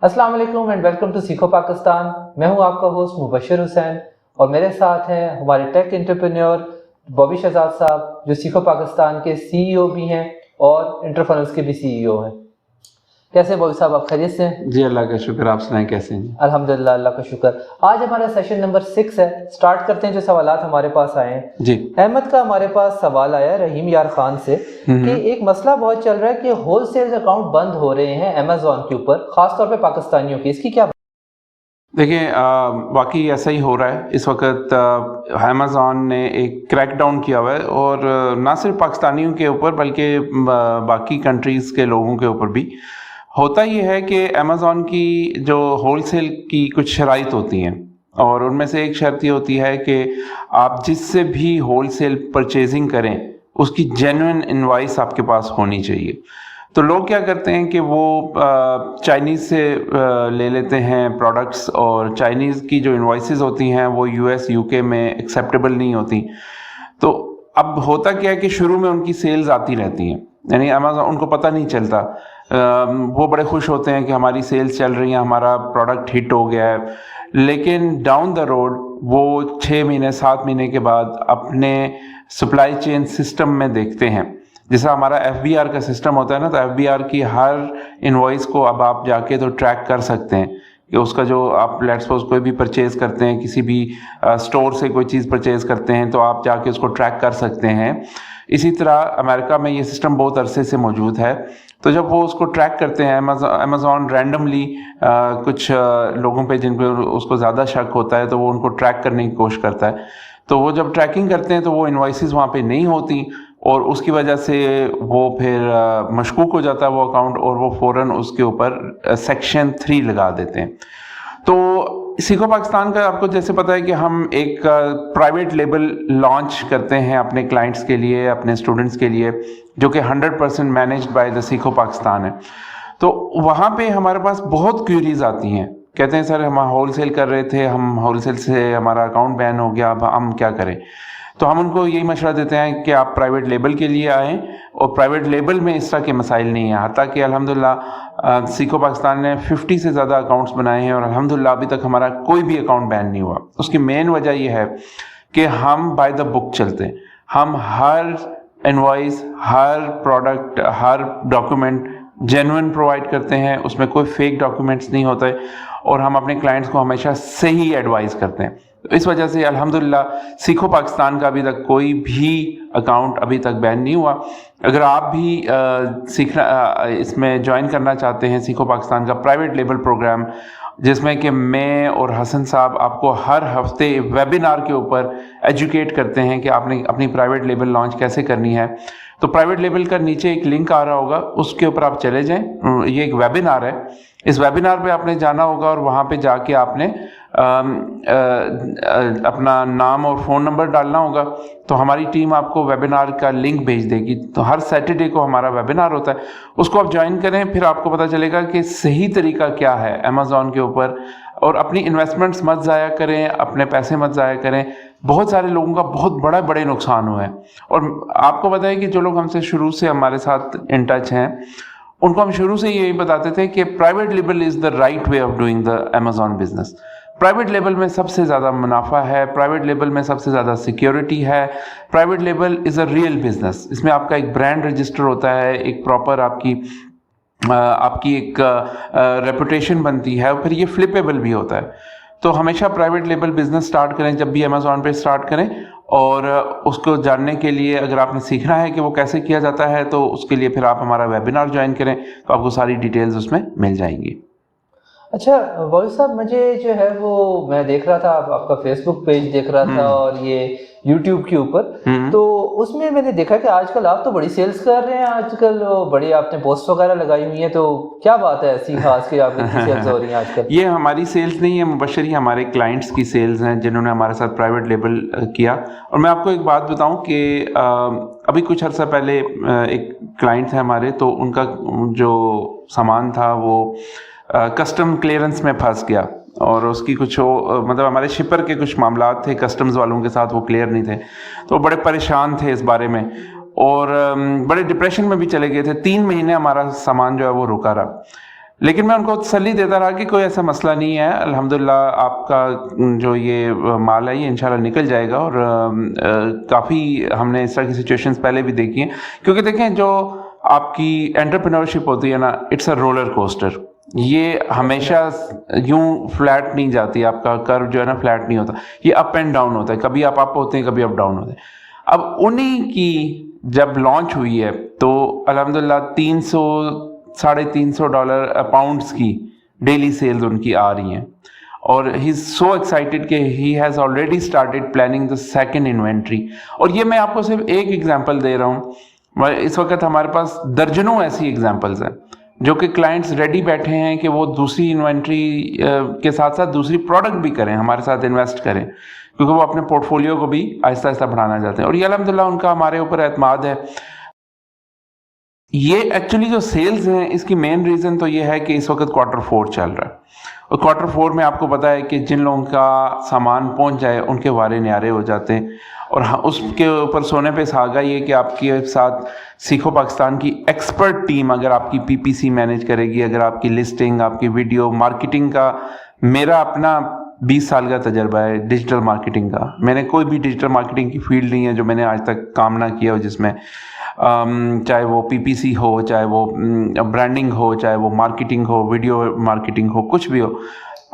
अस्सलाम वालेकुम and welcome to सीखो पाकिस्तान। मैं हूं आपका होस्ट मुबशर हुसैन और मेरे साथ हैं हमारे टेक एंटरप्रेन्योर बॉबी शहजाद साहब, जो सीखो पाकिस्तान के सीईओ भी हैं और इंटरफनल्स के भी सीईओ हैं। कैसे हैं बॉबी साहब, आप खैरियत से हैं? जी अल्लाह का शुक्र, आप सुनाएं कैसे हैं? अल्हम्दुलिल्लाह, अल्लाह का शुक्र। आज हमारा सेशन नंबर 6 है। स्टार्ट करते हैं जो सवालात हमारे पास आए हैं। जी अहमद का हमारे पास सवाल आया रहीम यार खान से कि एक मसला बहुत चल रहा है कि होलसेल अकाउंट बंद हो रहे हैं अमेजोन के ऊपर, खासतौर पे पाकिस्तानियों की। इसकी क्या? देखिए, वाकई ऐसा ही हो रहा है इस वक्त। अमेज़ॉन ने एक क्रैकडाउन किया हुआ है और ना सिर्फ पाकिस्तानियों के ऊपर बल्कि बाकी कंट्रीज़ के लोगों के ऊपर भी। होता ये है कि अमेज़ॉन की जो होलसेल की कुछ शराइत होती हैं और उनमें से एक शर्त ये होती है कि आप जिससे भी होलसेल परचेजिंग करें उसकी जेन्युइन इनवॉइस आपके पास होनी चाहिए। तो लोग क्या करते हैं कि वो चाइनीज़ से ले लेते हैं प्रोडक्ट्स, और चाइनीज़ की जो इनवॉइसेस होती हैं वो यूएस यूके में एक्सेप्टेबल नहीं होती। तो अब होता क्या है कि शुरू में उनकी सेल्स आती रहती हैं, यानी अमेज़ॉन उनको पता नहीं चलता। वो बड़े खुश होते हैं कि हमारी सेल्स चल रही हैं, हमारा प्रोडक्ट हिट हो गया है, लेकिन डाउन द रोड वो 6 महीने 7 महीने के बाद अपने सप्लाई चेन सिस्टम में देखते हैं। जैसा हमारा FBR का सिस्टम होता है ना, तो FBR की हर इनवॉइस को अब आप जाके तो ट्रैक कर सकते हैं कि उसका जो आप लेट्स सपोज कोई भी परचेज करते हैं, किसी भी स्टोर से कोई चीज़ परचेज करते हैं तो आप जाके उसको ट्रैक कर सकते हैं। इसी तरह अमेरिका में ये सिस्टम बहुत अरसे से मौजूद है। तो जब वो उसको ट्रैक करते हैं, अमेज़ॉन रैंडमली कुछ लोगों पे जिन पर उसको ज़्यादा शक होता है तो वो उनको ट्रैक करने की कोशिश करता है। तो वो जब ट्रैकिंग करते हैं तो वो इनवॉइसेस वहाँ पे नहीं होती और उसकी वजह से वो फिर मशकूक हो जाता है वो अकाउंट, और वो फ़ौरन उसके ऊपर सेक्शन 3 लगा देते हैं। तो सीखो पाकिस्तान का आपको जैसे पता है कि हम एक प्राइवेट लेबल लॉन्च करते हैं अपने क्लाइंट्स के लिए, अपने स्टूडेंट्स के लिए, जो कि 100% मैनेज्ड बाय द सीखो पाकिस्तान है। तो वहाँ पे हमारे पास बहुत क्यूरीज आती हैं, कहते हैं सर हम होलसेल कर रहे थे, हम होलसेल से हमारा अकाउंट बैन हो गया, अब हम क्या करें। तो हम उनको यही मशवरा देते हैं कि आप प्राइवेट लेबल के लिए आएँ, और प्राइवेट लेबल में इस तरह के मसाइल नहीं है। हालांकि कि अल्हम्दुलिल्लाह सीखो पाकिस्तान ने 50 से ज़्यादा अकाउंट्स बनाए हैं और अल्हम्दुलिल्लाह अभी तक हमारा कोई भी अकाउंट बैन नहीं हुआ। उसकी मेन वजह यह है कि हम बाय द बुक चलते हैं। हम हर इनवॉइस, हर प्रोडक्ट, हर डॉक्यूमेंट जेन्युइन प्रोवाइड करते हैं, उसमें कोई फेक डॉक्यूमेंट्स नहीं होते, और हम अपने क्लाइंट्स को हमेशा सही एडवाइस करते हैं। तो इस वजह से अल्हम्दुलिल्लाह सीखो पाकिस्तान का अभी तक कोई भी अकाउंट अभी तक बैन नहीं हुआ। अगर आप भी इसमें ज्वाइन करना चाहते हैं सीखो पाकिस्तान का प्राइवेट लेबल प्रोग्राम, जिसमें कि मैं और हसन साहब आपको हर हफ्ते वेबिनार के ऊपर एजुकेट करते हैं कि आपने अपनी प्राइवेट लेबल लॉन्च कैसे करनी है, तो प्राइवेट लेबल का नीचे एक लिंक आ रहा होगा, उसके ऊपर आप चले जाएं। ये एक वेबिनार है, इस वेबिनार पे आपने जाना होगा और वहाँ पे जाके आपने अपना नाम और फ़ोन नंबर डालना होगा। तो हमारी टीम आपको वेबिनार का लिंक भेज देगी। तो हर सैटरडे को हमारा वेबिनार होता है, उसको आप ज्वाइन करें, फिर आपको पता चलेगा कि सही तरीका क्या है अमेज़ॉन के ऊपर। और अपनी इन्वेस्टमेंट्स मत ज़ाया करें, अपने पैसे मत ज़ाया करें। बहुत सारे लोगों का बहुत बड़े नुकसान हुआ है, और आपको पता है कि जो लोग हमसे शुरू से हमारे साथ इन टच हैं उनको हम शुरू से यही बताते थे कि private label is the right way of doing the Amazon business. Private label में सबसे ज़्यादा मुनाफा है, प्राइवेट लेबल में सबसे ज़्यादा सिक्योरिटी है, private label is a real business. इसमें आपका एक ब्रांड रजिस्टर होता है, एक प्रॉपर आपकी एक रेपुटेशन बनती है, और फिर ये फ्लिपेबल भी होता है। तो हमेशा प्राइवेट लेबल बिजनेस स्टार्ट करें जब भी अमेज़ॉन पे स्टार्ट करें, और उसको जानने के लिए अगर आपने सीखना है कि वो कैसे किया जाता है तो उसके लिए फिर आप हमारा वेबिनार ज्वाइन करें, तो आपको सारी डिटेल्स उसमें मिल जाएंगी। अच्छा वॉइस साहब, मुझे जो है वो मैं देख रहा था, आपका फेसबुक पेज देख रहा था और ये यूट्यूब के ऊपर, तो उसमें मैंने देखा कि आजकल आप तो बड़ी सेल्स कर रहे हैं, आजकल बड़ी आपने पोस्ट वगैरह लगाई हुई है। तो क्या बात है ऐसी खास कि आप इतनी सेल्स हो रही हैं आजकल? ये हमारी सेल्स नहीं है मुबशर, ही हमारे क्लाइंट्स की सेल्स हैं जिन्होंने हमारे साथ प्राइवेट लेबल किया। और मैं आपको एक बात बताऊं कि अभी कुछ अर्सा पहले एक क्लाइंट है हमारे, तो उनका जो सामान था वो कस्टम क्लियरेंस में फंस गया, और उसकी कुछ मतलब हमारे शिपर के कुछ मामलात थे कस्टम्स वालों के साथ, वो क्लियर नहीं थे। तो बड़े परेशान थे इस बारे में, और बड़े डिप्रेशन में भी चले गए थे। 3 महीने हमारा सामान जो है वो रुका रहा। لیکن میں ان کو تسلی دیتا رہا کہ کوئی ایسا مسئلہ نہیں ہے, الحمدللہ آپ کا جو یہ مال ہے یہ انشاءاللہ نکل جائے گا. اور کافی ہم نے اس طرح کی سچویشنز پہلے بھی دیکھی ہیں, کیونکہ دیکھیں جو آپ کی انٹرپرینورشپ ہوتی ہے نا, اٹس اے رولر کوسٹر. یہ ہمیشہ یوں فلیٹ نہیں جاتی, آپ کا کرو جو ہے نا فلیٹ نہیں ہوتا, یہ اپ اینڈ ڈاؤن ہوتا ہے, کبھی آپ اپ ہوتے ہیں کبھی اپ ڈاؤن ہوتے ہیں. اب انہی کی جب لانچ ہوئی ہے تو الحمدللہ $300-350 پاؤنڈس کی ڈیلی سیلز ان کی آ رہی ہیں, اور ہی از سو ایکسائٹیڈ کہ he has already started planning the second inventory. اور یہ میں آپ کو صرف ایک ایگزامپل دے رہا ہوں, اس وقت ہمارے پاس درجنوں ایسی ایگزامپلز ہیں جو کہ کلائنٹس ریڈی بیٹھے ہیں کہ وہ دوسری انوینٹری کے ساتھ ساتھ دوسری پروڈکٹ بھی کریں, ہمارے ساتھ انویسٹ کریں, کیونکہ وہ اپنے پورٹ فولیو کو بھی آہستہ آہستہ بڑھانا چاہتے ہیں. اور یہ الحمدللہ ان کا ہمارے اوپر اعتماد ہے. یہ ایکچولی جو سیلز ہیں اس کی مین ریزن تو یہ ہے کہ اس وقت Q4 چل رہا ہے, اور Q4 میں آپ کو پتا ہے کہ جن لوگوں کا سامان پہنچ جائے ان کے وارے نیارے ہو جاتے ہیں. اور اس کے اوپر سونے پہ سہاگا یہ کہ آپ کے ساتھ سیکھو پاکستان کی ایکسپرٹ ٹیم اگر آپ کی پی پی سی مینیج کرے گی, اگر آپ کی لسٹنگ, آپ کی ویڈیو مارکیٹنگ کا, میرا اپنا 20 سال کا تجربہ ہے ڈیجیٹل مارکیٹنگ کا, میں نے کوئی بھی ڈیجیٹل مارکیٹنگ کی فیلڈ نہیں ہے جو میں نے آج تک کام نہ کیا ہو جس میں, چاہے وہ پی پی سی ہو, چاہے وہ برانڈنگ ہو, چاہے وہ مارکیٹنگ ہو, ویڈیو مارکیٹنگ ہو, کچھ بھی ہو.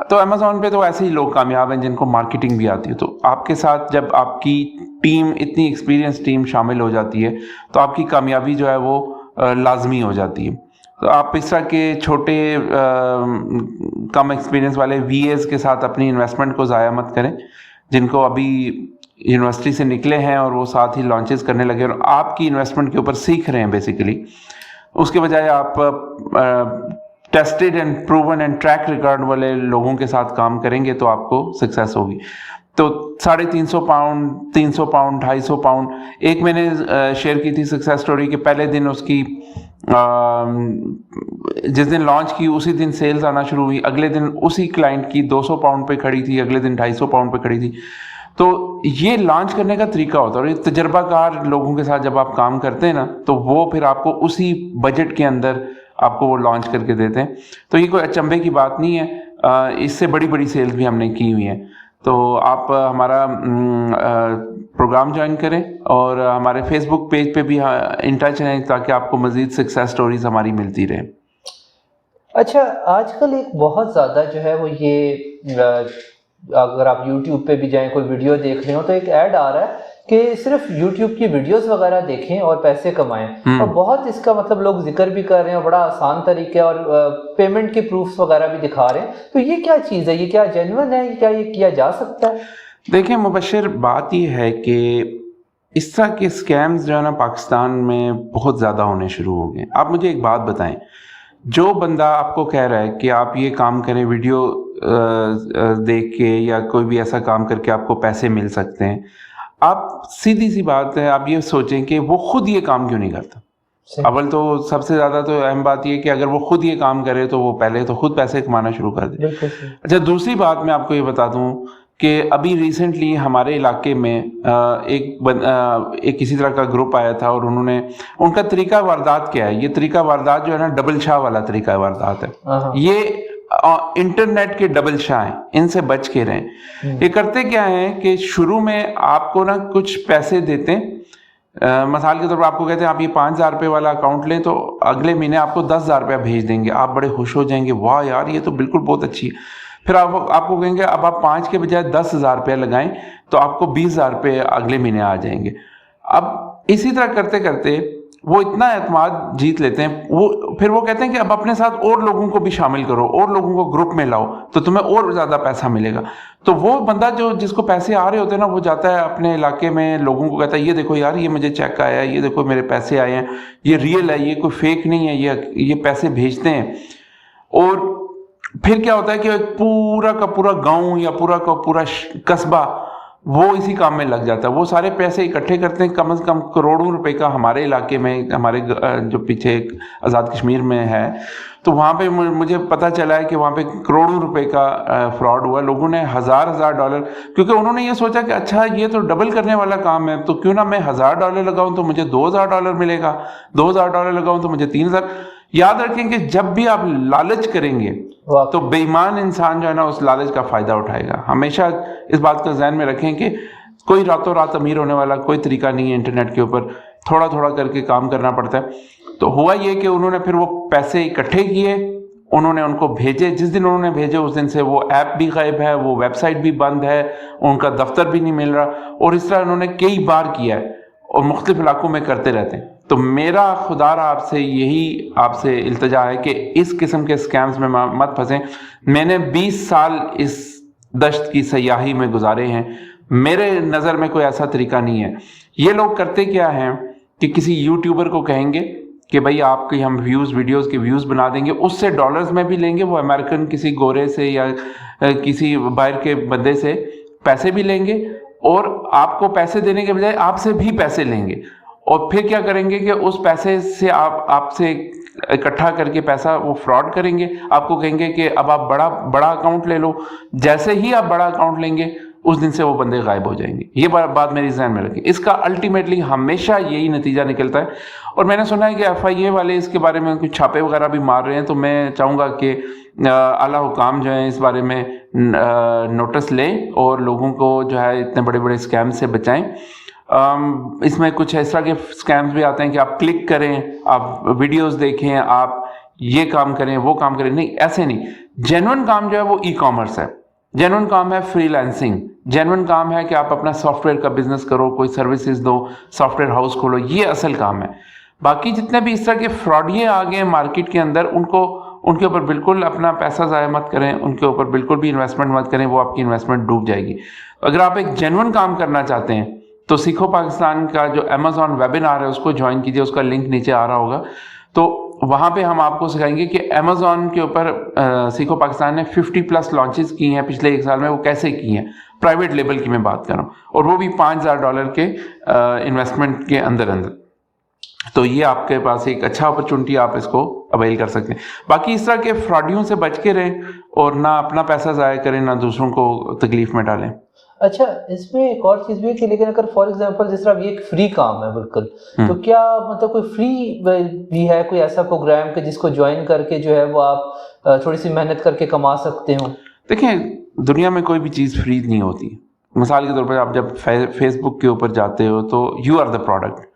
تو امیزون پہ تو ایسے ہی لوگ کامیاب ہیں جن کو مارکیٹنگ بھی آتی ہے. تو آپ کے ساتھ جب آپ کی ٹیم, اتنی ایکسپیرینس ٹیم شامل ہو جاتی ہے تو آپ کی کامیابی جو ہے وہ لازمی ہو جاتی ہے. تو آپ اس طرح کے چھوٹے کم ایکسپیرینس والے وی ایز کے ساتھ اپنی انویسٹمنٹ کو ضائع مت کریں, جن کو ابھی یونیورسٹی سے نکلے ہیں اور وہ ساتھ ہی لانچز کرنے لگے اور آپ کی انویسٹمنٹ کے اوپر سیکھ رہے ہیں بیسیکلی. اس کے بجائے آپ tested and proven and track record والے لوگوں کے ساتھ کام کریں گے تو آپ کو سکسیس ہوگی. تو 350 پاؤنڈ, 300 پاؤنڈ, 250 پاؤنڈ, ایک میں نے شیئر کی تھی سکسیس سٹوری کہ پہلے دن اس کی جس دن لانچ کی اسی دن سیلز آنا شروع ہوئی, اگلے دن اسی کلائنٹ کی 200 پاؤنڈ پہ کھڑی تھی, اگلے دن 250 پاؤنڈ پہ کھڑی تھی. تو یہ لانچ کرنے کا طریقہ ہوتا ہے, اور یہ تجربہ کار لوگوں کے ساتھ جب آپ کام کرتے ہیں نا تو وہ پھر آپ کو اسی بجٹ کے اندر آپ کو وہ لانچ کر کے دیتے ہیں. تو یہ کوئی اچنبے کی بات نہیں ہے, اس سے بڑی بڑی سیلز بھی ہم نے کی ہوئی ہیں. تو آپ ہمارا پروگرام جوائن کریں اور ہمارے فیس بک پیج پہ بھی ان ٹچ رہیں تاکہ آپ کو مزید سکسیس سٹوریز ہماری ملتی رہیں. اچھا, آج کل ایک بہت زیادہ جو ہے وہ یہ اگر آپ یوٹیوب پہ بھی جائیں کوئی ویڈیو دیکھ رہے ہو تو ایک ایڈ آ رہا ہے کہ صرف یوٹیوب کی ویڈیوز وغیرہ دیکھیں اور پیسے کمائیں, اور بہت اس کا مطلب لوگ ذکر بھی کر رہے ہیں اور بڑا آسان طریقے اور پیمنٹ کے پروفس وغیرہ بھی دکھا رہے ہیں. تو یہ کیا چیز ہے, یہ کیا جینوئن ہے, کیا یہ کیا جا سکتا ہے؟ دیکھیں مبشر, بات یہ ہے کہ اس طرح کے اسکیمز جو ہے نا پاکستان میں بہت زیادہ ہونے شروع ہو گئے. آپ مجھے ایک بات بتائیں, جو بندہ آپ کو کہہ رہا ہے کہ آپ یہ کام کریں, ویڈیو دیکھ کے یا کوئی بھی ایسا کام کر کے آپ کو پیسے مل سکتے ہیں, آپ سیدھی سی بات ہے آپ یہ سوچیں کہ وہ خود یہ کام کیوں نہیں کرتا. اول تو سب سے زیادہ تو اہم بات یہ کہ اگر وہ خود یہ کام کرے تو وہ پہلے تو خود پیسے کمانا شروع کر دے. اچھا, دوسری بات میں آپ کو یہ بتا دوں کہ ابھی ریسنٹلی ہمارے علاقے میں ایک کسی طرح کا گروپ آیا تھا, اور انہوں نے, ان کا طریقہ واردات کیا ہے, یہ طریقہ واردات جو ہے نا ڈبل شاہ والا طریقہ واردات ہے. یہ انٹرنیٹ کے ڈبل شاہ ہیں, ان سے بچ کے رہیں. یہ کرتے کیا ہیں کہ شروع میں آپ کو نا کچھ پیسے دیتے ہیں, مثال کے طور پر آپ کو کہتے ہیں آپ یہ 5,000 روپے والا اکاؤنٹ لیں تو اگلے مہینے آپ کو 10,000 روپیہ بھیج دیں گے. آپ بڑے خوش ہو جائیں گے, واہ یار یہ تو بالکل بہت اچھی ہے. پھر آپ کو کہیں گے اب آپ 5 کے بجائے 10,000 روپیہ لگائیں تو آپ کو 20,000 روپے اگلے مہینے آ جائیں گے. اب اسی طرح کرتے کرتے وہ اتنا اعتماد جیت لیتے ہیں, پھر وہ کہتے ہیں کہ اب اپنے ساتھ اور لوگوں کو بھی شامل کرو, اور لوگوں کو گروپ میں لاؤ تو تمہیں اور زیادہ پیسہ ملے گا. تو وہ بندہ جس کو پیسے آ رہے ہوتے ہیں نا, وہ جاتا ہے اپنے علاقے میں لوگوں کو کہتا ہے یہ دیکھو یار یہ مجھے چیک آیا ہے, یہ دیکھو میرے پیسے آئے ہیں, یہ ریئل ہے, یہ کوئی فیک نہیں ہے, یہ پیسے بھیجتے ہیں. اور پھر کیا ہوتا ہے کہ پورا کا پورا گاؤں یا پورا کا پورا قصبہ وہ اسی کام میں لگ جاتا ہے. وہ سارے پیسے اکٹھے کرتے ہیں, کم از کم کروڑوں روپے کا. ہمارے علاقے میں, ہمارے جو پیچھے ایک آزاد کشمیر میں ہے, تو وہاں پہ مجھے پتہ چلا ہے کہ وہاں پہ کروڑوں روپے کا فراڈ ہوا. لوگوں نے $1,000 کیونکہ انہوں نے یہ سوچا کہ اچھا یہ تو ڈبل کرنے والا کام ہے, تو کیوں نہ میں $1,000 لگاؤں تو مجھے $2,000 ملے گا, $2,000 لگاؤں تو مجھے 3,000. याद रखें कि जब भी आप लालच करेंगे तो बेईमान इंसान जो है ना उस लालच का फायदा उठाएगा। हमेशा इस बात को ज़हन में रखें कि कोई रातों रात अमीर होने वाला कोई तरीका नहीं है, इंटरनेट के ऊपर थोड़ा थोड़ा करके काम करना पड़ता है। तो हुआ ये कि उन्होंने फिर वो पैसे इकट्ठे किए, उन्होंने उनको भेजे, जिस दिन उन्होंने भेजे उस दिन से वो ऐप भी गायब है, वो वेबसाइट भी बंद है, उनका दफ्तर भी नहीं मिल रहा, और इस तरह उन्होंने कई बार किया है और मुख्तलिफ इलाकों में करते रहते हैं। तो मेरा खुदारा आपसे इल्तिजा है कि इस किस्म के स्कैम्स में मत फंसें। मैंने 20 साल इस दश्त की सयाही में गुजारे हैं, मेरे नज़र में कोई ऐसा तरीका नहीं है। ये लोग करते क्या हैं कि किसी यूट्यूबर को कहेंगे कि भाई आपके हम वीडियोस के व्यूज़ बना देंगे, उससे डॉलर्स में भी लेंगे, वो अमेरिकन किसी गोरे से या किसी बाहर के बंदे से पैसे भी लेंगे, और आपको पैसे देने के बजाय आपसे भी पैसे लेंगे, और फिर क्या करेंगे कि उस पैसे से आपसे इकट्ठा करके पैसा वो फ्रॉड करेंगे। आपको कहेंगे कि अब आप बड़ा अकाउंट ले लो, जैसे ही आप बड़ा अकाउंट लेंगे उस दिन से वो बंदे गायब हो जाएंगे। ये बात मेरी ज़हन में रखें। इसका अल्टीमेटली हमेशा यही नतीजा निकलता है। और मैंने सुना है कि FIA वाले इसके बारे में कुछ छापे वगैरह भी मार रहे हैं, तो मैं चाहूँगा कि आला हुकाम जो है इस बारे में नोटिस लें और लोगों को जो है इतने बड़े बड़े स्कैम से बचाएं। इसमें कुछ इस तरह के स्कैम्स भी आते हैं कि आप क्लिक करें, आप वीडियोस देखें, आप ये काम करें वो काम करें। नहीं, ऐसे नहीं। जेन्युइन काम जो है वो ई-कॉमर्स है, जेन्युइन काम है फ्रीलांसिंग, जेन्युइन काम है कि आप अपना सॉफ्टवेयर का बिजनेस करो, कोई सर्विसेज दो, सॉफ्टवेयर हाउस खोलो, ये असल काम है। बाकी जितने भी इस तरह के फ्रॉडिये आ गए मार्केट के अंदर, उनके ऊपर बिल्कुल अपना पैसा ज़ाया मत करें, उनके ऊपर बिल्कुल भी इन्वेस्टमेंट मत करें, वो आपकी इन्वेस्टमेंट डूब जाएगी। अगर आप एक जेन्युइन काम करना चाहते हैं तो सीखो पाकिस्तान का जो अमेज़ॉन वेबिनार है उसको ज्वाइन कीजिए, उसका लिंक नीचे आ रहा होगा। तो वहाँ पे हम आपको सिखाएंगे कि अमेज़ॉन के ऊपर सीखो पाकिस्तान ने 50+ लॉन्चेस की हैं पिछले 1 साल में, वो कैसे की हैं, प्राइवेट लेबल की मैं बात कर रहा हूँ, और वो भी $5000 के इन्वेस्टमेंट के अंदर। तो ये आपके पास एक अच्छा अपॉर्चुनिटी, आप इसको अवेल कर सकते हैं। बाकी इस तरह के फ्रॉडियों से बच के रहें और ना अपना पैसा ज़ाया करें, ना दूसरों को तकलीफ में डालें। अच्छा, इसमें एक और चीज़ भी है कि लेकिन अगर फॉर एग्जांपल जिस तरह ये एक फ्री काम है बिल्कुल, तो क्या मतलब कोई फ्री भी है, कोई ऐसा प्रोग्राम के जिसको ज्वाइन करके जो है वो आप थोड़ी सी मेहनत करके कमा सकते हो? देखें, दुनिया में कोई भी चीज़ फ्री नहीं होती। मिसाल के तौर पर आप जब फेसबुक के ऊपर जाते हो तो यू आर द प्रोडक्ट,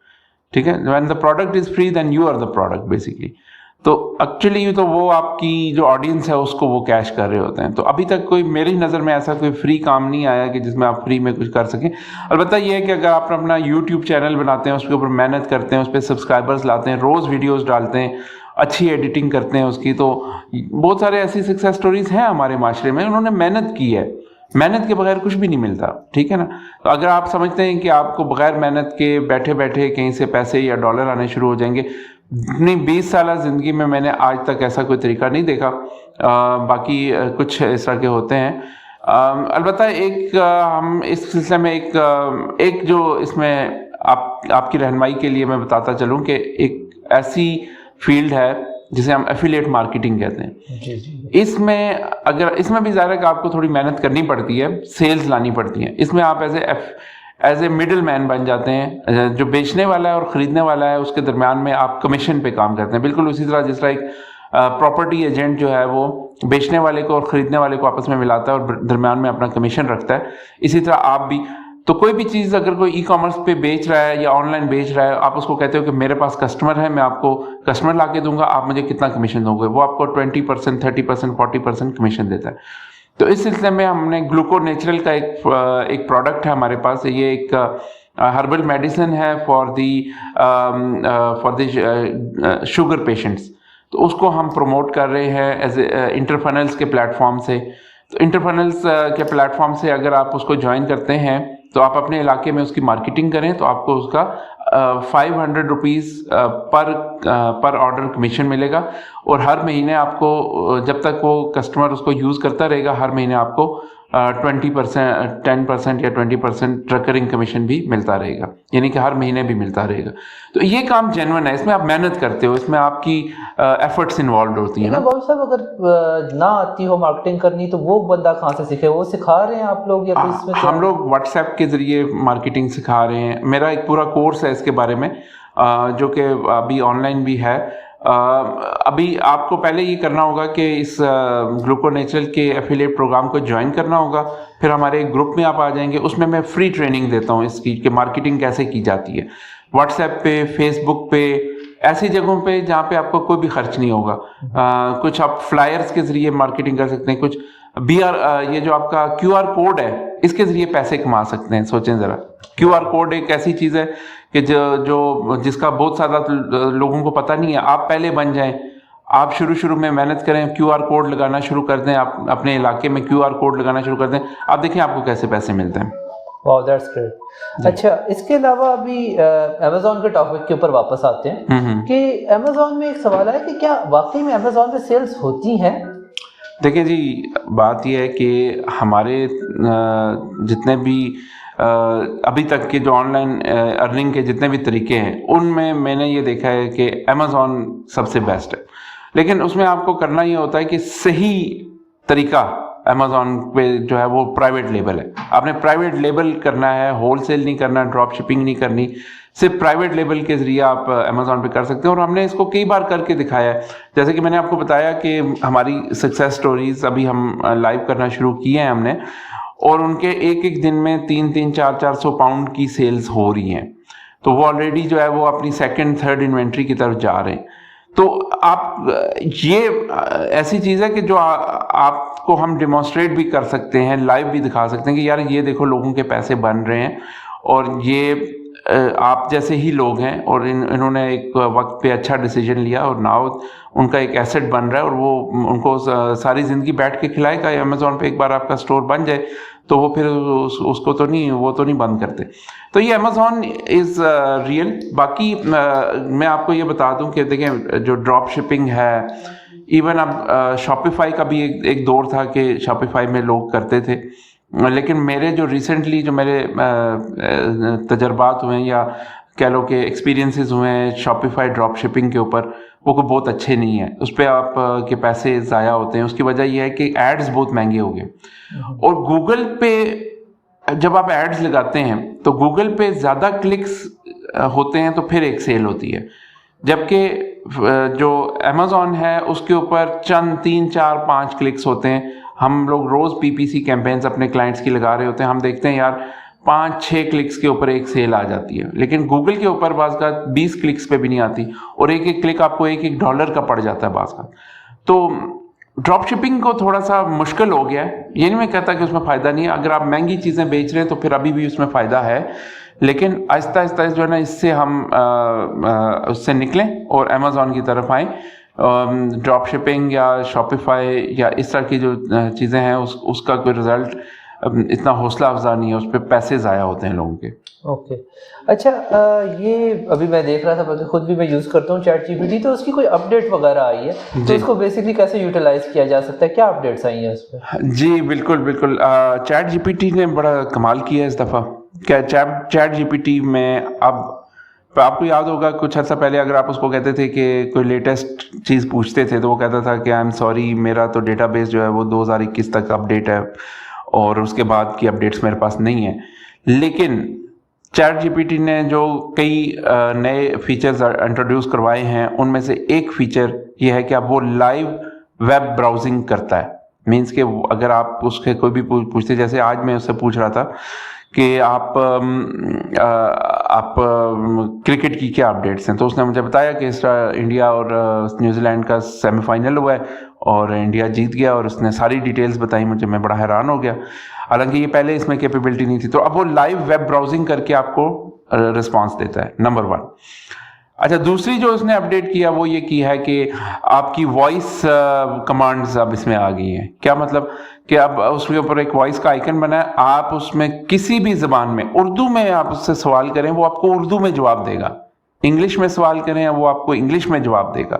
ठीक है। When the product is free then you are the product basically. तो एक्चुअली तो वो आपकी जो ऑडियंस है उसको वो कैश कर रहे होते हैं। तो अभी तक कोई मेरी नज़र में ऐसा कोई फ्री काम नहीं आया कि जिसमें आप फ्री में कुछ कर सकें। अलबत्ता ये है कि अगर आप अपना यूट्यूब चैनल बनाते हैं, उसके ऊपर मेहनत करते हैं, उस पर सब्सक्राइबर्स लाते हैं, रोज़ वीडियोस डालते हैं, अच्छी एडिटिंग करते हैं उसकी, तो बहुत सारे ऐसी सक्सेस स्टोरीज हैं हमारे माशरे में, उन्होंने मेहनत की है। मेहनत के बगैर कुछ भी नहीं मिलता, ठीक है ना। तो अगर आप समझते हैं कि आपको बगैर मेहनत के बैठे बैठे कहीं से पैसे या डॉलर आने शुरू हो जाएंगे, नहीं, 20 साल ज़िंदगी में मैंने आज तक ऐसा कोई तरीका नहीं देखा। बाकी कुछ इस तरह के होते हैं। अलबत्ता एक हम इस सिलसिले में एक जो इसमें आपकी रहनुमाई के लिए मैं बताता चलूँ कि एक ऐसी फील्ड है जिसे हम एफिलिएट मार्केटिंग कहते हैं। जी जी। इसमें भी ज़ाहिर है कि आपको थोड़ी मेहनत करनी पड़ती है, सेल्स लानी पड़ती है। इसमें आप एज ए मिडिल मैन बन जाते हैं। जो बेचने वाला है और ख़रीदने वाला है उसके दरमियान में आप कमीशन पे काम करते हैं, बिल्कुल उसी तरह जिस तरह एक प्रॉपर्टी एजेंट जो है वो बेचने वाले को और ख़रीदने वाले को आपस में मिलाता है और दरमियान में अपना कमीशन रखता है। इसी तरह आप भी, तो कोई भी चीज़ अगर कोई ई-कॉमर्स पे बेच रहा है या ऑनलाइन बेच रहा है, आप उसको कहते हो कि मेरे पास कस्टमर है, मैं आपको कस्टमर ला के दूंगा, आप मुझे कितना कमीशन दोगे, वो आपको 20%, 30%, 40% कमीशन देता है। तो इस सिलसिले में हमने ग्लूको नेचुरल का एक प्रोडक्ट है हमारे पास। ये एक हर्बल मेडिसिन है फॉर द शुगर पेशेंट्स। तो उसको हम प्रमोट कर रहे हैं एज इंटरफनल्स के प्लेटफॉर्म से। तो इंटरफनल्स के प्लेटफॉर्म से अगर आप उसको ज्वाइन करते हैं तो आप अपने इलाके में उसकी मार्केटिंग करें तो आपको उसका 500 रुपीज़ पर ऑर्डर कमीशन मिलेगा। और हर महीने आपको, जब तक वो कस्टमर उसको यूज़ करता रहेगा, हर महीने आपको 20%, 10% या 20% रिकरिंग कमीशन भी मिलता रहेगा, यानी कि हर महीने भी मिलता रहेगा। तो ये काम जेन्युइन है, इसमें आप मेहनत करते हो, इसमें आपकी एफर्ट्स इन्वॉल्व होती हैं ना। बाबू साहब, अगर ना आती हो मार्केटिंग करनी तो वो बंदा कहाँ से सीखे? वो सिखा रहे हैं आप लोग या इसमें हम लोग व्हाट्सएप के ज़रिए मार्केटिंग सिखा रहे हैं। मेरा एक पूरा कोर्स है इसके बारे में, जो कि अभी ऑनलाइन भी है। ابھی آپ کو پہلے یہ کرنا ہوگا کہ اس گلوکو نیچرل کے ایفیلیٹ پروگرام کو جوائن کرنا ہوگا. پھر ہمارے ایک گروپ میں آپ آ جائیں گے, اس میں فری ٹریننگ دیتا ہوں اس کی کہ مارکیٹنگ کیسے کی جاتی ہے, واٹس ایپ پہ, فیس بک پہ, ایسی جگہوں پہ جہاں پہ آپ کو کوئی بھی خرچ نہیں ہوگا. کچھ آپ فلائرز کے ذریعے مارکیٹنگ کر سکتے ہیں, کچھ یہ جو آپ کا کیو آر کوڈ ہے اس کے ذریعے پیسے کما سکتے ہیں. سوچیں ذرا, کیو آر کوڈ ایک ایسی چیز ہے کہ جس کا بہت زیادہ لوگوں کو پتہ نہیں ہے. آپ پہلے بن جائیں, آپ شروع میں محنت کریں, کیو آر کوڈ لگانا شروع کر دیں, آپ اپنے علاقے میں کیو آر کوڈ لگانا شروع کر دیں, آپ دیکھیں آپ کو کیسے پیسے ملتے ہیں. واو دیٹس گریٹ. اچھا, اس کے علاوہ ابھی امیزون کے ٹاپک کے اوپر واپس آتے ہیں کہ امیزون میں ایک سوال ہے کہ کیا واقعی میں امیزون پہ سیلز ہوتی ہیں؟ دیکھیں جی, بات یہ ہے کہ ہمارے جتنے بھی ابھی تک کے جو آن لائن ارننگ کے جتنے بھی طریقے ہیں ان میں نے یہ دیکھا ہے کہ امیزون سب سے بیسٹ ہے. لیکن اس میں آپ کو کرنا یہ ہوتا ہے کہ صحیح طریقہ امیزون پہ جو ہے وہ پرائیویٹ لیبل ہے. آپ نے پرائیویٹ لیبل کرنا ہے, ہول سیل نہیں کرنا, ڈراپ شپنگ نہیں کرنی, صرف پرائیویٹ لیبل کے ذریعے آپ امیزون پہ کر سکتے ہیں. اور ہم نے اس کو کئی بار کر کے دکھایا ہے. جیسے کہ میں نے آپ کو بتایا کہ ہماری سکسیس سٹوریز ابھی ہم لائیو کرنا شروع کیے ہیں ہم نے, اور ان کے ایک دن میں 300-400 پاؤنڈ کی سیلز ہو رہی ہیں. تو وہ آلریڈی جو ہے وہ اپنی سیکنڈ تھرڈ انوینٹری کی طرف جا رہے ہیں. تو آپ یہ ایسی چیز ہے کہ جو آپ کو ہم ڈیمونسٹریٹ بھی کر سکتے ہیں, لائیو بھی دکھا سکتے ہیں کہ یار یہ دیکھو لوگوں کے پیسے بن رہے ہیں, اور یہ آپ جیسے ہی لوگ ہیں, اور انہوں نے ایک وقت پہ اچھا ڈیسیجن لیا اور ناؤ ان کا ایک ایسٹ بن رہا ہے, اور وہ ان کو ساری زندگی بیٹھ کے کھلائے گا. امیزون پہ ایک بار آپ کا اسٹور بن جائے تو وہ پھر اس کو تو نہیں بند کرتے. تو یہ امیزون از ریئل. باقی میں آپ کو یہ بتا دوں کہ دیکھیں جو ڈراپ شپنگ ہے, ایون اب شاپیفائی کا بھی ایک دور تھا کہ شاپیفائی میں لوگ کرتے تھے, لیکن میرے جو ریسنٹلی جو میرے تجربات ہوئے ہیں یا کہہ لو کہ ایکسپیرینسز ہوئے ہیں شاپیفائی ڈراپ شپنگ کے اوپر, وہ کوئی بہت اچھے نہیں ہیں. اس پہ آپ کے پیسے ضائع ہوتے ہیں. اس کی وجہ یہ ہے کہ ایڈز بہت مہنگے ہو گئے, اور گوگل پہ جب آپ ایڈز لگاتے ہیں تو گوگل پہ زیادہ کلکس ہوتے ہیں تو پھر ایک سیل ہوتی ہے, جبکہ جو امیزون ہے اس کے اوپر چند 3-4-5 کلکس ہوتے ہیں. ہم لوگ روز PPC کیمپینز اپنے کلائنٹس کی لگا رہے ہوتے ہیں, ہم دیکھتے ہیں یار 5-6 کلکس کے اوپر ایک سیل آ جاتی ہے. لیکن گوگل کے اوپر بعض کا 20 کلکس پہ بھی نہیں آتی, اور ایک کلک آپ کو $1 کا پڑ جاتا ہے بعض کا. تو ڈراپ شپنگ کو تھوڑا سا مشکل ہو گیا ہے. یہ نہیں میں کہتا کہ اس میں فائدہ نہیں ہے, اگر آپ مہنگی چیزیں بیچ رہے ہیں تو پھر ابھی بھی اس میں فائدہ ہے, لیکن آہستہ آہستہ جو ہے نا اس سے ہم اس سے نکلیں اور امیزون کی طرف آئیں. ڈراپ شپنگ یا شاپیفائی یا اس طرح کی جو چیزیں ہیں اس کا کوئی رزلٹ اتنا حوصلہ افزا نہیں ہے, اس پہ پیسے ضائع ہوتے ہیں لوگوں کے. اوکے, اچھا, یہ ابھی میں دیکھ رہا تھا بلکہ خود بھی میں یوز کرتا ہوں چیٹ GPT, تو اس کی کوئی اپڈیٹ وغیرہ آئی ہے تو اس کو بیسکلی کیسے یوٹیلائز کیا جا سکتا ہے, کیا اپڈیٹس آئی ہیں اس پہ؟ جی بالکل. چیٹ GPT نے بڑا کمال کیا ہے اس دفعہ. کیا چیٹ GPT میں اب آپ کو یاد ہوگا کچھ عرصہ پہلے اگر آپ اس کو کہتے تھے کہ کوئی لیٹسٹ چیز پوچھتے تھے تو وہ کہتا تھا کہ آئی ایم سوری, میرا تو ڈیٹا بیس جو ہے وہ 2021 تک اپڈیٹ ہے اور اس کے بعد کی اپڈیٹس میرے پاس نہیں ہیں. لیکن چیٹ GPT نے جو کئی نئے فیچرز انٹروڈیوس کروائے ہیں ان میں سے ایک فیچر یہ ہے کہ اب وہ لائیو ویب براؤزنگ کرتا ہے. مینس کہ اگر آپ اس کے کوئی بھی پوچھتے, جیسے آج میں اس سے پوچھ رہا تھا کہ آپ کرکٹ کی کیا اپڈیٹس ہیں, تو اس نے مجھے بتایا کہ انڈیا اور نیوزی لینڈ کا سیمی فائنل ہوا ہے اور انڈیا جیت گیا, اور اس نے ساری ڈیٹیلز بتائی مجھے. میں بڑا حیران ہو گیا, حالانکہ یہ پہلے اس میں کیپیبلٹی نہیں تھی. تو اب وہ لائیو ویب براؤزنگ کر کے آپ کو رسپانس دیتا ہے, نمبر 1. اچھا, دوسری جو اس نے اپڈیٹ کیا وہ یہ کی ہے کہ آپ کی وائس کمانڈز اب اس میں آ گئی ہیں. کیا مطلب کہ اب اس کے اوپر ایک وائس کا آئیکن بنا ہے, آپ اس میں کسی بھی زبان میں, اردو میں آپ اس سے سوال کریں وہ آپ کو اردو میں جواب دے گا, انگلش میں سوال کریں وہ آپ کو انگلش میں جواب دے گا,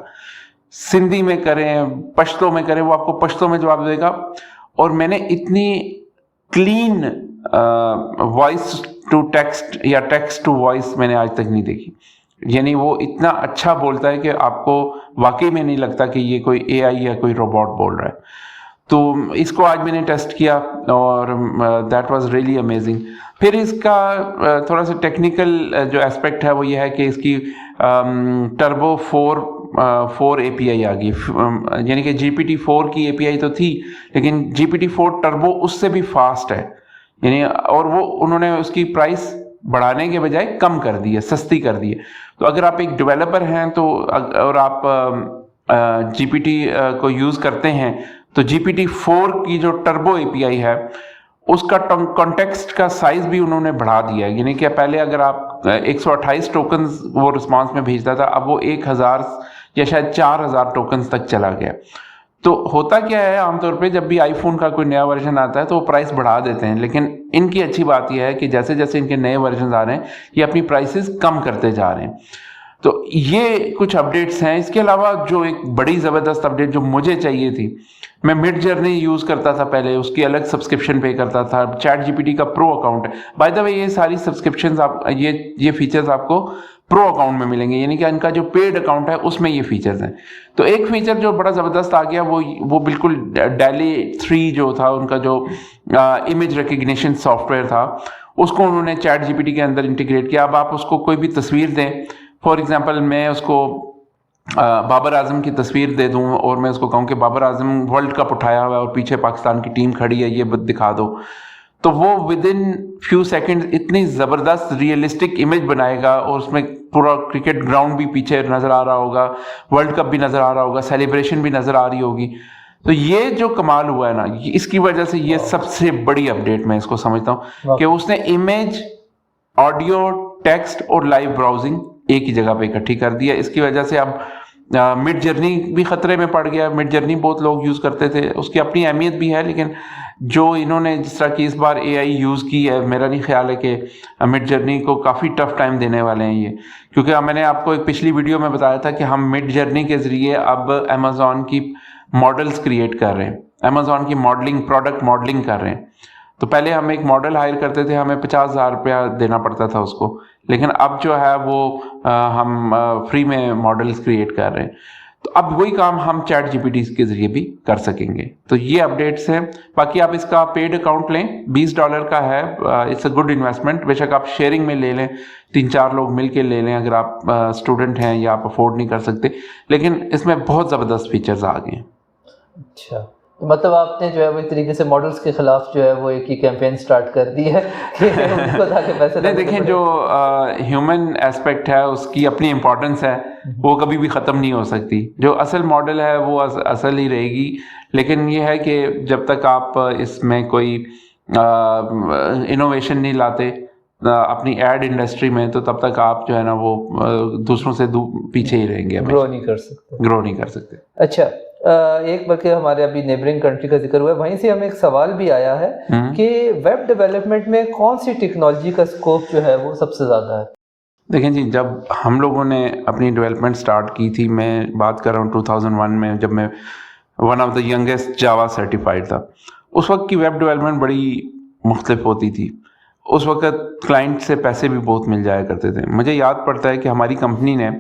سندھی میں کریں, پشتو میں کریں وہ آپ کو پشتو میں جواب دے گا. اور میں نے اتنی کلین وائس ٹو ٹیکسٹ یا ٹیکسٹ ٹو وائس میں نے آج تک نہیں دیکھی. یعنی وہ اتنا اچھا بولتا ہے کہ آپ کو واقعی میں نہیں لگتا کہ یہ کوئی AI یا کوئی روبوٹ بول رہا ہے. تو اس کو آج میں نے ٹیسٹ کیا اور دیٹ واز ریئلی امیزنگ. پھر اس کا تھوڑا سا ٹیکنیکل جو اسپیکٹ ہے وہ یہ ہے کہ اس کی ٹربو 4 4 API आ गई, यानी कि GPT-4 की API तो थी लेकिन GPT-4 टर्बो उससे भी फास्ट है, यानी और वो उन्होंने उसकी प्राइस बढ़ाने के बजाय कम कर दी है, सस्ती कर दी है। तो अगर आप एक डेवलपर हैं तो और आप GPT को यूज़ करते हैं तो GPT-4 की जो टर्बो API है उसका कॉन्टेक्स्ट का साइज भी उन्होंने बढ़ा दिया है, यानी कि पहले अगर आप 128 टोकन्स वो रिस्पांस में भेजता था, अब वो 1000 या शायद 4000 टोकन्स तक चला गया। तो होता क्या है, आमतौर पे जब भी आईफोन का कोई नया वर्जन आता है तो वो प्राइस बढ़ा देते हैं, लेकिन इनकी अच्छी बात यह है कि जैसे जैसे इनके नए वर्जन आ रहे हैं ये अपनी प्राइसेस कम करते जा रहे हैं। तो ये कुछ अपडेट्स हैं। इसके अलावा जो एक बड़ी ज़बरदस्त अपडेट जो मुझे चाहिए थी, मैं मिड जर्नी यूज़ करता था पहले, उसकी अलग सब्सक्रिप्शन पे करता था। चैट जीपीटी का प्रो अकाउंट है, बाय द वे ये सारी सब्सक्रिप्शंस आप ये फीचर्स आपको प्रो अकाउंट में मिलेंगे, यानी कि इनका जो पेड अकाउंट है उसमें ये फीचर्स हैं। तो एक फीचर जो बड़ा ज़बरदस्त आ गया वो बिल्कुल DALL-E 3 जो था उनका जो इमेज रिकग्निशन सॉफ्टवेयर था उसको उन्होंने चैट जीपीटी के अंदर इंटीग्रेट किया। अब आप उसको कोई भी तस्वीर दें, फॉर एग्जांपल मैं उसको बाबर आजम की तस्वीर दे दूं और मैं उसको कहूं कि बाबर आजम वर्ल्ड कप उठाया हुआ है और पीछे पाकिस्तान की टीम खड़ी है, ये दिखा दो, तो वो विद इन फ्यू सेकंड्स इतनी ज़बरदस्त रियलिस्टिक इमेज बनाएगा और उसमें पूरा क्रिकेट ग्राउंड भी पीछे नज़र आ रहा होगा, वर्ल्ड कप भी नज़र आ रहा होगा, सेलिब्रेशन भी नज़र आ रही होगी। तो ये जो कमाल हुआ है ना, इसकी वजह से ये सबसे बड़ी अपडेट मैं इसको समझता हूँ कि उसने इमेज, ऑडियो, टेक्स्ट और लाइव ब्राउजिंग एक ही जगह पे इकट्ठी कर दिया। इसकी वजह से अब मिड जर्नी भी खतरे में पड़ गया। मिड जर्नी बहुत लोग यूज़ करते थे, उसकी अपनी अहमियत भी है, लेकिन जो इन्होंने जिस तरह की इस बार AI यूज़ की है, मेरा नहीं ख्याल है कि मिड जर्नी को काफ़ी टफ टाइम देने वाले हैं ये, क्योंकि मैंने आपको एक पिछली वीडियो में बताया था कि हम मिड जर्नी के ज़रिए अब अमेज़ॉन की मॉडल्स क्रिएट कर रहे हैं, अमेज़ॉन की मॉडलिंग, प्रोडक्ट मॉडलिंग कर रहे हैं। तो पहले हम एक मॉडल हायर करते थे, हमें 50,000 रुपया देना पड़ता था उसको, लेकिन अब जो है वो हम फ्री में मॉडल्स क्रिएट कर रहे हैं। तो अब वही काम हम चैट जीपीटी के ज़रिए भी कर सकेंगे। तो ये अपडेट्स हैं। बाकी आप इसका पेड अकाउंट लें, $20 का है, इट्स अ गुड इन्वेस्टमेंट। बेशक आप शेयरिंग में ले लें, 3-4 लोग मिल के ले लें अगर आप स्टूडेंट हैं या आप अफोर्ड नहीं कर सकते, लेकिन इसमें बहुत ज़बरदस्त फीचर्स आ गए हैं। अच्छा, तो मतलब आपने जो है वो एक तरीके से मॉडल्स के खिलाफ जो है वो एक ही कैंपेन स्टार्ट कर दी है कि उनको ताकि पैसे नहीं, देखें जो ह्यूमन एस्पेक्ट है उसकी अपनी इम्पोर्टेंस है, वो कभी भी ख़त्म नहीं हो सकती। जो असल मॉडल है वो असल ही रहेगी, लेकिन ये है कि जब तक आप इसमें कोई इनोवेशन नहीं लाते अपनी एड इंडस्ट्री में, तो तब तक आप जो है ना वो दूसरों से पीछे ही रहेंगे, ग्रो नहीं कर सकते। अच्छा, एक बल्कि हमारे अभी नेबरिंग कंट्री का जिक्र हुआ है, वहीं से हमें एक सवाल भी आया है कि वेब डेवलपमेंट में कौन सी टेक्नोलॉजी का स्कोप जो है वो सबसे ज़्यादा है? देखें जी, जब हम लोगों ने अपनी डेवलपमेंट स्टार्ट की थी, मैं बात कर रहा हूँ 2001 में, जब मैं one of the youngest Java certified था, उस वक्त की वेब डेवलपमेंट बड़ी मुख्तलिफ होती थी। उस वक्त क्लाइंट से पैसे भी बहुत मिल जाया करते थे। मुझे याद पड़ता है कि हमारी कंपनी ने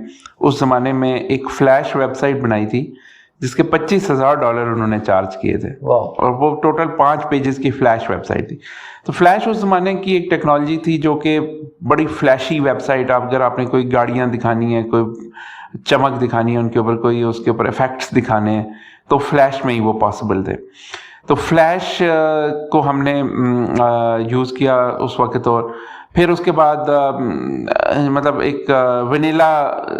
उस ज़माने में एक फ्लैश वेबसाइट बनाई थी जिसके $25,000 उन्होंने चार्ज किए थे, और वो टोटल 5 पेजेस की फ्लैश वेबसाइट थी। तो फ्लैश उस ज़माने की एक टेक्नोलॉजी थी जो कि बड़ी फ्लैशी वेबसाइट, अगर आपने कोई गाड़ियाँ दिखानी है, कोई चमक दिखानी है उनके ऊपर, कोई उसके ऊपर इफेक्ट्स दिखाने हैं, तो फ्लैश में ही वो पॉसिबल थे। तो फ्लैश को हमने यूज़ किया उस वक्त, और फिर उसके बाद मतलब एक वनीला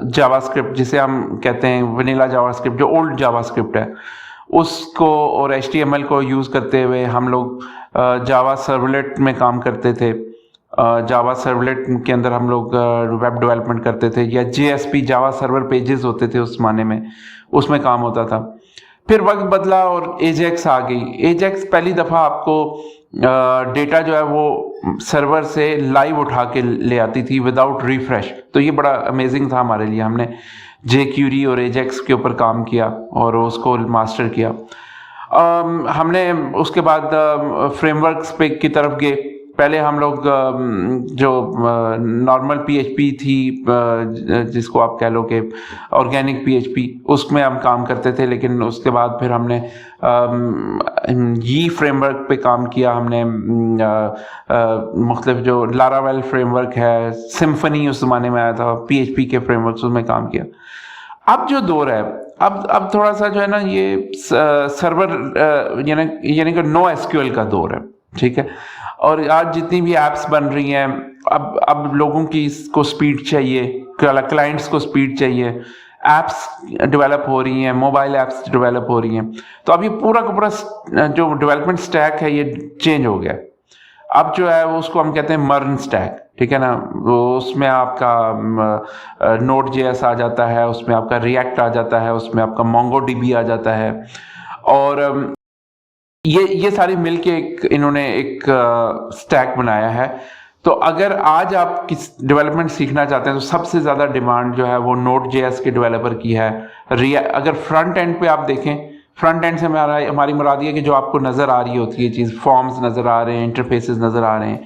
जावास्क्रिप्ट जिसे हम कहते हैं, वनीला जावास्क्रिप्ट जो ओल्ड जावास्क्रिप्ट है, उसको और HTML को यूज़ करते हुए हम लोग जावा सर्वलेट में काम करते थे। जावा सर्वलेट के अंदर हम लोग वेब डेवलपमेंट करते थे, या JSP जावा सर्वर पेजेस होते थे उस ज़माने में, उसमें काम होता था। फिर वक्त बदला और एजेक्स आ गई। एजेक्स पहली दफ़ा आपको डेटा जो है वो सर्वर से लाइव उठा के ले आती थी विदाउट रिफ्रेश। तो ये बड़ा अमेजिंग था हमारे लिए। हमने jQuery और एजेक्स के ऊपर काम किया और उसको मास्टर किया। हमने उसके बाद फ्रेमवर्क्स पे की तरफ गए। पहले हम लोग जो नॉर्मल PHP थी, जिसको आप कह लो कि ऑर्गेनिक PHP, उसमें हम काम करते थे, लेकिन उसके बाद फिर हमने ये फ्रेमवर्क पे काम किया। हमने मुख्तलिफ जो लारावेल फ्रेमवर्क है, सिम्फनी उस ज़माने में आया था, PHP के फ्रेमवर्क, उसमें काम किया। اب جو دور ہے اب تھوڑا سا جو ہے نا یہ سرور یعنی کہ نو ایس کیو ایل کا دور ہے, ٹھیک ہے. اور آج جتنی بھی ایپس بن رہی ہیں اب لوگوں کی کو سپیڈ چاہیے, کلائنٹس کو سپیڈ چاہیے, ایپس ڈیولپ ہو رہی ہیں, موبائل ایپس ڈیولپ ہو رہی ہیں. تو اب یہ پورا کا پورا جو ڈیولپمنٹ سٹیک ہے یہ چینج ہو گیا. اب جو ہے وہ اس کو ہم کہتے ہیں مرن سٹیک, ٹھیک ہے نا. اس میں آپ کا نوڈ جے ایس آ جاتا ہے, اس میں آپ کا ریئیکٹ آ جاتا ہے, اس میں آپ کا مونگو ڈی بی آ جاتا ہے, اور یہ سارے مل کے انہوں نے ایک سٹیک بنایا ہے. تو اگر آج آپ کس ڈیولپمنٹ سیکھنا چاہتے ہیں تو سب سے زیادہ ڈیمانڈ جو ہے وہ نوڈ جے ایس کے ڈیولپر کی ہے. اگر فرنٹ اینڈ پہ آپ دیکھیں, فرنٹ اینڈ سے ہماری مراد یہ ہے کہ جو آپ کو نظر آ رہی ہوتی ہے چیز, فارمز نظر آ رہے ہیں, انٹرفیسز نظر آ رہے ہیں,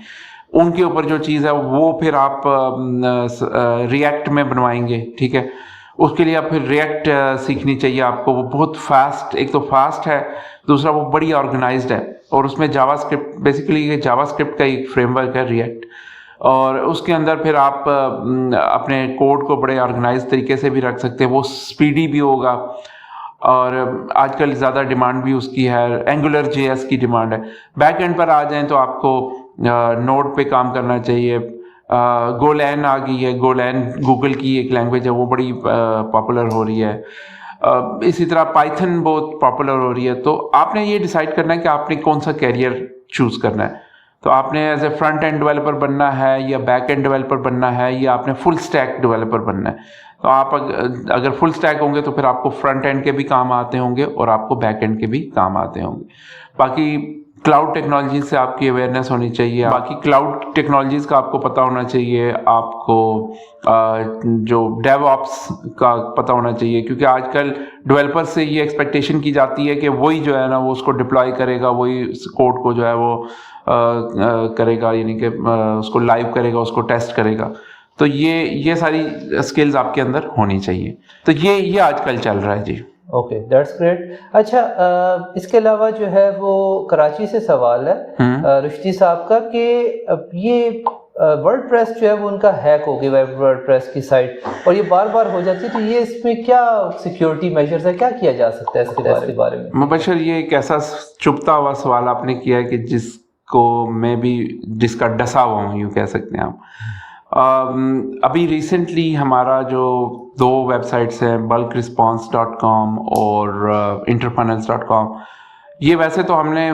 ان کے اوپر جو چیز ہے وہ پھر آپ ریئیکٹ میں بنوائیں گے, ٹھیک ہے. اس کے لیے آپ پھر ریئیکٹ سیکھنی چاہیے آپ کو. وہ بہت فاسٹ, ایک تو فاسٹ ہے, دوسرا وہ بڑی آرگنائزڈ ہے, اور اس میں جاوا اسکرپٹ بیسیکلی جاوا اسکرپٹ کا ایک فریم ورک ہے ریئیکٹ, اور اس کے اندر پھر آپ اپنے کوڈ کو بڑے آرگنائز طریقے سے بھی رکھ سکتے ہیں. وہ سپیڈی بھی ہوگا, اور آج کل زیادہ ڈیمانڈ بھی اس کی ہے, اینگولر جے ایس کی ڈیمانڈ ہے. بیک اینڈ پر آ جائیں تو آپ کو نوڈ پہ کام کرنا چاہیے. گولین آ گئی ہے, گولین گوگل کی ایک لینگویج ہے, وہ بڑی پاپولر ہو رہی ہے. اسی طرح پائتھن بہت پاپولر ہو رہی ہے. تو آپ نے یہ ڈیسائیڈ کرنا ہے کہ آپ نے کون سا کیریئر چوز کرنا ہے. تو آپ نے as a front end developer بننا ہے, یا بیک اینڈ ڈیولپر بننا ہے, یا آپ نے فل اسٹیک ڈیولپر بننا ہے. تو آپ اگر فل اسٹیک ہوں گے تو پھر آپ کو فرنٹ اینڈ کے بھی کام آتے ہوں گے, اور آپ کو بیک اینڈ کے بھی کام آتے ہوں گے. باقی کلاؤڈ ٹیکنالوجیز سے آپ کی اویئرنیس ہونی چاہیے. باقی کلاؤڈ ٹیکنالوجیز کا آپ کو پتہ ہونا چاہیے. آپ کو جو ڈیو آپس کا پتہ ہونا چاہیے, کیونکہ آج کل ڈیولپر سے یہ ایکسپیکٹیشن کی جاتی ہے کہ وہی جو ہے نا وہ اس کو ڈپلوائے کرے گا, وہی اس کوڈ کو جو ہے وہ کرے گا, یعنی کہ اس کو لائیو کرے گا, اس کو ٹیسٹ کرے گا. تو یہ ساری اسکلز آپ کے اندر ہونی چاہیے. تو یہ آج کل چل رہا ہے. جی اوکے, دیٹس گریٹ. اچھا, اس کے علاوہ جو ہے وہ کراچی سے سوال ہے رشتی صاحب کا, کہ یہ ورڈ پریس جو ہے وہ ان کا ہیک ہو گئی, ورڈ پریس کی سائٹ, اور یہ بار بار ہو جاتی ہے. تو یہ اس میں کیا سیکیورٹی میجرز ہے, کیا کیا جا سکتا ہے اس کے بارے میں؟ مبشر, یہ ایک ایسا چبھتا ہوا سوال آپ نے کیا ہے کہ جس کو میں بھی جس کا ڈسا ہوا ہوں, یوں کہہ سکتے ہیں آپ. ابھی ریسنٹلی ہمارا جو 2 ویب سائٹس ہیں, bulkresponse.com اور interfunnels.com, یہ ویسے تو ہم نے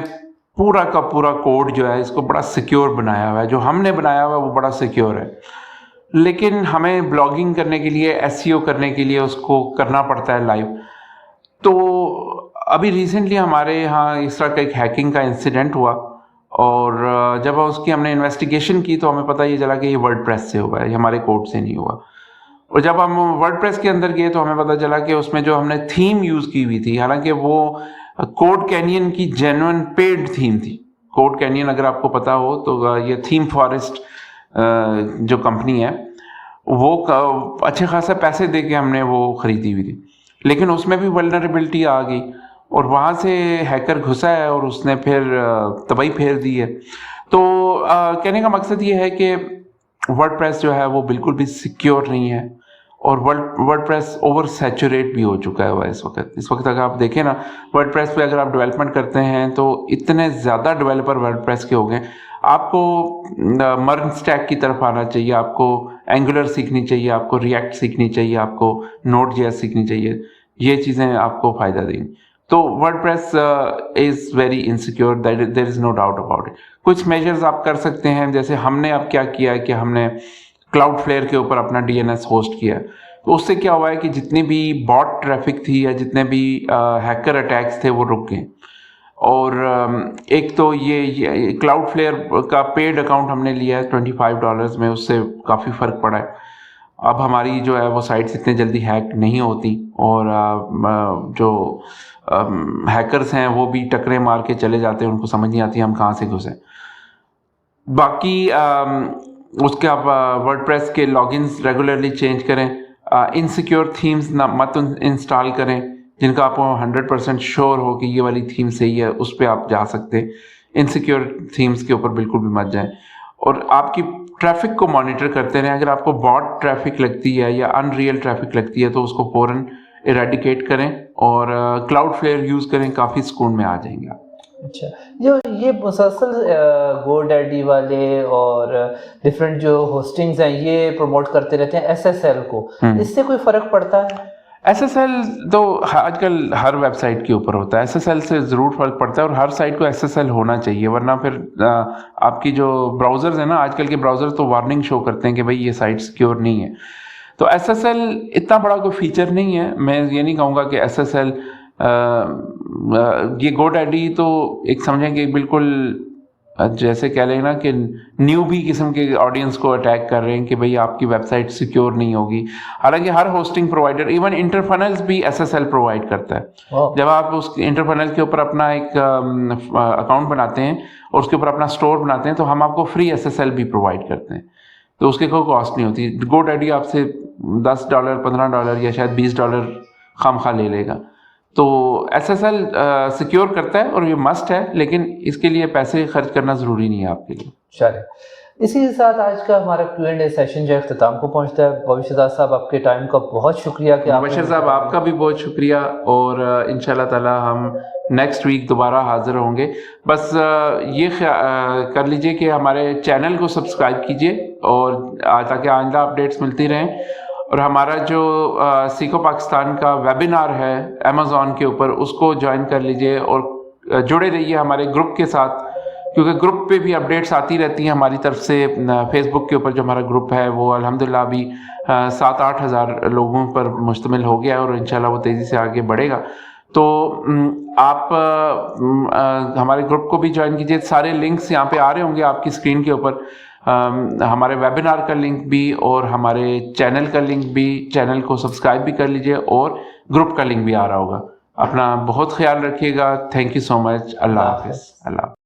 پورا کا پورا کوڈ جو ہے اس کو بڑا سیکیور بنایا ہوا ہے. جو ہم نے بنایا ہوا ہے وہ بڑا سیکیور ہے, لیکن ہمیں بلاگنگ کرنے کے لیے, SEO کرنے کے لیے اس کو کرنا پڑتا ہے لائیو. تو ابھی ریسنٹلی ہمارے یہاں اس طرح کا ایک ہیکنگ کا انسیڈنٹ ہوا, اور جب اس کی ہم نے انویسٹیگیشن کی تو ہمیں پتہ یہ چلا کہ یہ ورڈ پریس سے ہوا ہے, یہ ہمارے کوڈ سے نہیں ہوا. اور جب ہم ورڈ پریس کے اندر گئے تو ہمیں پتہ چلا کہ اس میں جو ہم نے تھیم یوز کی ہوئی تھی, حالانکہ وہ کوڈ کینین کی جینوئن پیڈ تھیم تھی. کوڈ کینین اگر آپ کو پتہ ہو تو یہ تھیم فارسٹ جو کمپنی ہے وہ اچھے خاصے پیسے دے کے ہم نے وہ خریدی ہوئی تھی, لیکن اس میں بھی ولنریبلٹی آ گئی, اور وہاں سے ہیکر گھسا ہے اور اس نے پھر تباہی پھیر دی ہے. تو کہنے کا مقصد یہ ہے کہ ورڈ پریس جو ہے وہ بالکل بھی سیکیور نہیں ہے, اور ورڈ پریس اوور سیچوریٹ بھی ہو چکا ہے اس وقت اگر آپ دیکھیں نا, ورڈ پریس پہ اگر آپ ڈیولپمنٹ کرتے ہیں تو اتنے زیادہ ڈیولپر ورڈ پریس کے ہو گئے. آپ کو مرن اسٹیک کی طرف آنا چاہیے, آپ کو اینگولر سیکھنی چاہیے, آپ کو ریئیکٹ سیکھنی چاہیے, آپ کو نوڈ جے ایس سیکھنی چاہیے. یہ چیزیں آپ کو فائدہ دیں گی. تو word press is very insecure, there is no doubt about it. کچھ میجرز آپ کر سکتے ہیں, جیسے ہم نے اب کیا کیا ہے کہ ہم نے کلاؤڈ فلیئر کے اوپر اپنا DNS ہوسٹ کیا. تو اس سے کیا ہوا ہے کہ جتنی بھی باٹ ٹریفک تھی یا جتنے بھی ہیکر اٹیکس تھے وہ رک گئے. اور ایک تو یہ کلاؤڈ فلیئر کا پیڈ اکاؤنٹ ہم نے لیا ہے $25 میں, اس سے کافی فرق پڑا ہے. اب ہماری جو ہے وہ سائٹس اتنے جلدی ہیک نہیں ہوتی, اور جو ہیکرز ہیں وہ بھی ٹکرے مار کے چلے جاتے ہیں, ان کو سمجھ نہیں آتی ہم کہاں سے گھسیں. باقی اس کے آپ ورڈ پریس کے لاگنز ریگولرلی چینج کریں. انسیکیور تھیمز مت انسٹال کریں, جن کا آپ کو 100% شور ہو کہ یہ والی تھیم صحیح ہے, اس پہ آپ جا سکتے. انسیکیور تھیمز کے اوپر بالکل بھی مت جائیں. اور آپ کی ट्रैफिक को मॉनिटर करते रहें. अगर आपको बॉट ट्रैफिक लगती है या अनरियल ट्रैफिक लगती है तो उसको फ़ौरन इरेडिकेट करें और क्लाउडफ्लेयर यूज़ करें, काफ़ी सुकून में आ जाएंगे आप. अच्छा, जो ये मुसलसल GoDaddy वाले और डिफरेंट जो होस्टिंग्स हैं ये प्रमोट करते रहते हैं SSL को, इससे कोई फ़र्क पड़ता है? SSL तो आजकल हर वेबसाइट के ऊपर होता है. SSL से ज़रूर फ़र्क पड़ता है और हर साइट को SSL होना चाहिए, वरना फिर आपकी जो ब्राउज़र्स हैं ना, आजकल के ब्राउज़र तो वार्निंग शो करते हैं कि भाई ये साइट सिक्योर नहीं है. तो SSL इतना बड़ा कोई फीचर नहीं है. मैं ये नहीं कहूँगा कि SSL ये GoDaddy तो एक समझें कि बिल्कुल जैसे कह लें ना कि न्यूबी किस्म के ऑडियंस को अटैक कर रहे हैं कि भाई आपकी वेबसाइट सिक्योर नहीं होगी. हालांकि हर होस्टिंग प्रोवाइडर, इवन इंटरफनल्स भी SSL प्रोवाइड करता है. जब आप उस इंटरफनल के ऊपर अपना एक अकाउंट बनाते हैं और उसके ऊपर अपना स्टोर बनाते हैं तो हम आपको फ्री SSL भी प्रोवाइड करते हैं, तो उसकी कोई कॉस्ट नहीं होती. GoDaddy आपसे $10, $15 या शायद $20 खामखा ले लेगा. तो SSL सिक्योर करता है और ये मस्ट है, लेकिन इसके लिए पैसे खर्च करना ज़रूरी नहीं है आपके लिए. चलिए, इसी के साथ आज का हमारा Q&A सेशन जो है इख्तिताम को पहुंचता है. बशीर साहब, आपके टाइम का बहुत शुक्रिया कि बशीर साहब आपका भी बहुत शुक्रिया, और इंशाल्लाह ताला हम नेक्स्ट वीक दोबारा हाज़िर होंगे. बस ये कर लीजिए कि हमारे चैनल को सब्सक्राइब कीजिए और ताकि आइंदा अपडेट्स मिलती रहें. और हमारा जो सीखो पाकिस्तान का वेबिनार है अमेज़ॉन के ऊपर, उसको ज्वाइन कर लीजिए और जुड़े रहिए हमारे ग्रुप के साथ, क्योंकि ग्रुप पे भी अपडेट्स आती रहती हैं हमारी तरफ से. फेसबुक के ऊपर जो हमारा ग्रुप है वो अल्हम्दुलिल्लाह अभी 7-8 हज़ार लोगों पर मुश्तमिल हो गया है और इंशाल्लाह वो तेज़ी से आगे बढ़ेगा. तो आप हमारे ग्रुप को भी ज्वाइन कीजिए. सारे लिंक्स यहाँ पे आ रहे होंगे आपकी स्क्रीन के ऊपर, हमारे वेबिनार का लिंक भी और हमारे चैनल का लिंक भी. चैनल को सब्सक्राइब भी कर लीजिए और ग्रुप का लिंक भी आ रहा होगा. अपना बहुत ख्याल रखिएगा. Thank you so much. अल्लाह हाफिज़. अल्लाह.